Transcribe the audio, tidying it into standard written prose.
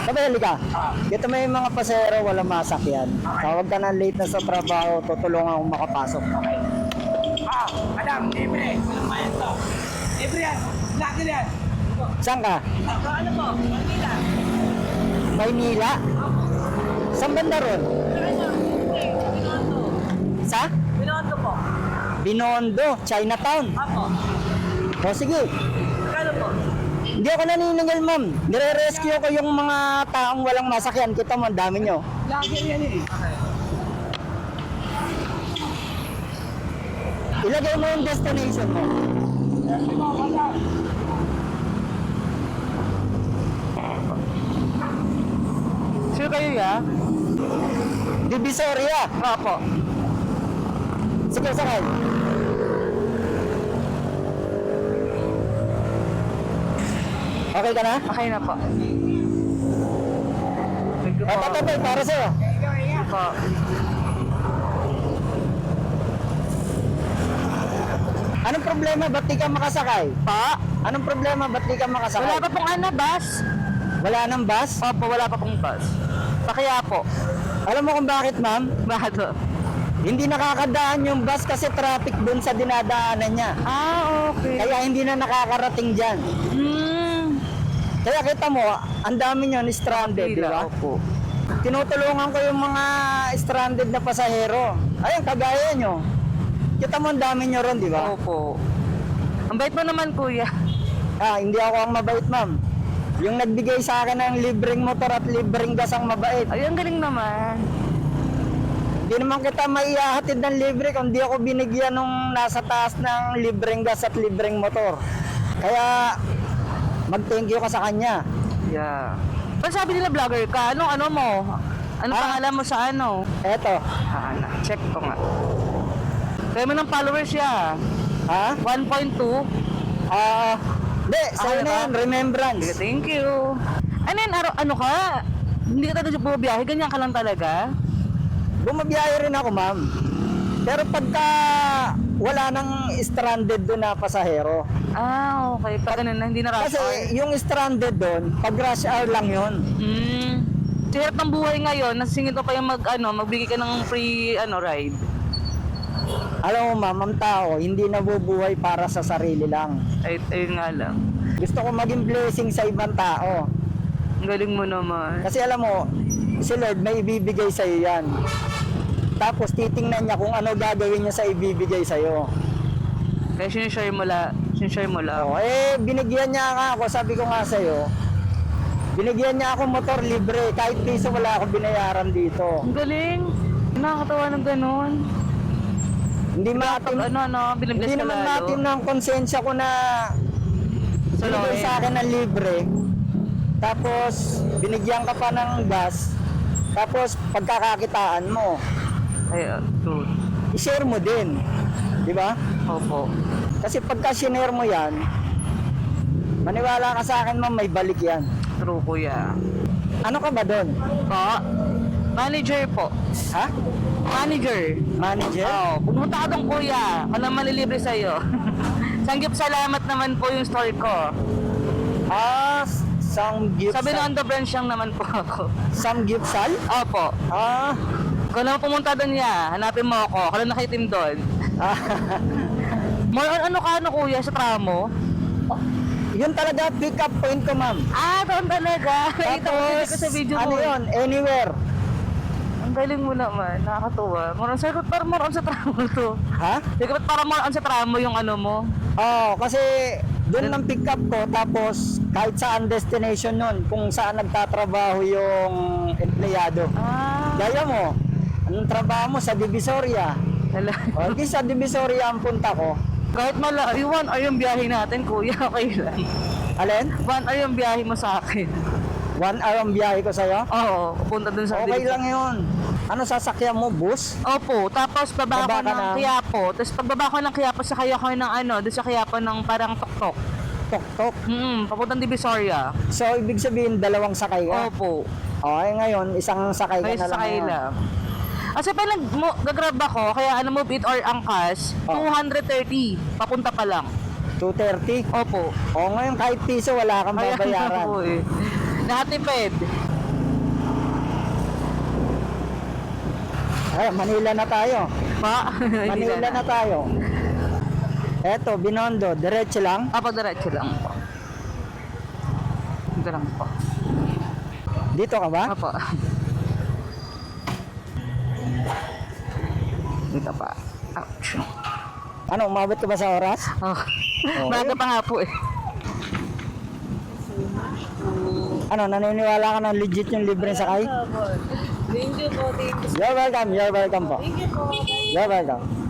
Kabali ka. Dito may mga pasahero, walang masakyan. Tawag ka na late na sa trabaho, tutulungan akong makapasok. Madam, libre. Walang bayad to. Libre yan. Lagi yan. Saan ka? Ano po? Manila. Maynila? Saan banda ron? Binondo. Sa? Binondo po. Binondo, Chinatown. Apo. O sige, Kano po? hindi ako naniningil ma'am. Nire-rescue ko yung mga taong walang masakyan. Kita mo, ang dami nyo. Lagi yan eh. Okay. Ilagay mo yung destination mo. Sure kayo ya? Divisoria. Apo. Sige, sakay. Okay ka na? Okay na po. Thank you po. Tatapay, para sa'yo. Po. Anong problema? Ba't di ka makasakay? Pa? Anong problema? Ba't di ka makasakay? Wala pa pong bus? Wala nang bus? Opo, wala pa pong bus. Sa kaya po. Alam mo kung bakit, ma'am? Bakit po? Hindi nakakadaan yung bus kasi traffic dun sa dinadaanan niya. Okay. Kaya hindi na nakakarating dyan. Kaya kita mo, ang dami nyo stranded, di ba? Opo. Tinutulungan ko yung mga stranded na pasahero. Ayun, kagaya nyo. Kita mo ang dami nyo ron, di ba? Opo. Ang bait mo naman, kuya. Hindi ako ang mabait, ma'am. Yung nagbigay sa akin ng libreng motor at libreng gas ang mabait. Ay, ang galing naman. Hindi naman kita maihahatid ng libre kung di ako binigyan nung nasa taas ng libreng gas at libreng motor. Kaya, mag-thank you ka sa kanya. Yeah. Pero sabi nila vlogger ka, ano mo? Ano pangalan mo sa ano? Eto. Check ko nga. Kaya mo ng followers siya. Ha? 1.2. Hindi, sa'yo na yan, remembrance. Thank you. Ano yun, ano ka? Hindi ka talaga bumabiyahe, ganyan ka lang talaga? Bumabiyahe rin ako, ma'am. Pero pagka wala nang stranded doon na pasahero. Okay. Pag ganun na, hindi na rush Kasi hour. yung stranded doon, pag rush hour lang yun. Sa hirap ng buhay ngayon, nasisingit mo pa yung magbigay ka ng free ride. Alam mo, ma'am, ang tao, hindi nabubuhay para sa sarili lang. Ayun nga lang. Gusto ko maging blessing sa ibang tao. Ang galing mo naman. Kasi alam mo, si Lord may ibibigay sa'yo yan. Tapos titingnan niya kung ano gagawin niya sa ibibigay sa'yo. Kaya sinishare mo lang. Binigyan niya nga ako, sabi ko nga sa'yo, binigyan niya ako motor libre, kahit piso wala ako binayaran dito. Ang galing. Nakakatawa ng ganun. Hindi matim, binibless hindi ka naman lalo. natin ng konsensya ko na binigay sa akin ng libre. Tapos binigyan ka pa ng gas. Tapos pagkakakitaan mo, True. i-share mo din. Di ba? Opo. Kasi pagka sinare mo yan, maniwala ka sa akin, ma'am, may balik yan. True, kuya. Ano ka ba doon? Manager po. Ha? Manager. Manager? Pumunta ka doon, kuya. Walang malilibre sa'yo. Sanggip salamat naman po yung story ko. Samgyupsal. Sabi na on the branch lang naman po ako. Samgyupsal? Opo. Kung naman pumunta doon niya, hanapin mo ako. Kung nakitim doon. More on kuya, sa tramo? Yun talaga pick up point ko, ma'am. Doon talaga. Ito ko sa video mo. Ano yun? Anywhere. Ang galing mo naman, nakakatuwa. More on sa tramo to. Ha? Parang more on sa tramo yung ano mo. Kasi doon ng pick up ko, tapos kahit saan destination nun, kung saan nagtatrabaho yung empleyado. Gaya mo, anong trabaho mo sa Divisoria? Di sa Divisoria ang punta ko. Kahit malayo, 1 hour yung biyahe natin, kuya, okay lang. Alin? 1 hour yung biyahe mo sa akin. 1 hour ang biyahe ko sa'yo? Oo, punta dun sa Okay lang yun. Ano sasakyan mo? Bus? Opo, tapos baba Baba ko ka ng ng- Quiapo. Tapos pagbaba ko ng Quiapo, sakay ako ng doon sa Quiapo ng parang tok-tok. Tok-tok. Papuntang Divisoria. So, ibig sabihin, dalawang sakay ka? Opo. Ngayon, isang sakay ka May na lang. sakay ngayon. lang. Kasi pa nag-grab ako, kaya move it or angkas, 230, papunta pa lang. 230? Opo. Ngayon, kahit piso, wala kang Ayan babayaran. po eh. Nakatipid. Ay, Manila na tayo. Pa? Manila na tayo. Eto, Binondo, diretso lang. Apo, diretso lang po. Dito lang po. Dito ka ba? Apo. Dito pa. Ouch. Ano, umabot ka ba sa oras? Oh. Maaga pa nga po eh. Ano, naniniwala ka na legit yung libreng sakay? Thank you po, thank you. You're welcome po. Thank you po. You're welcome.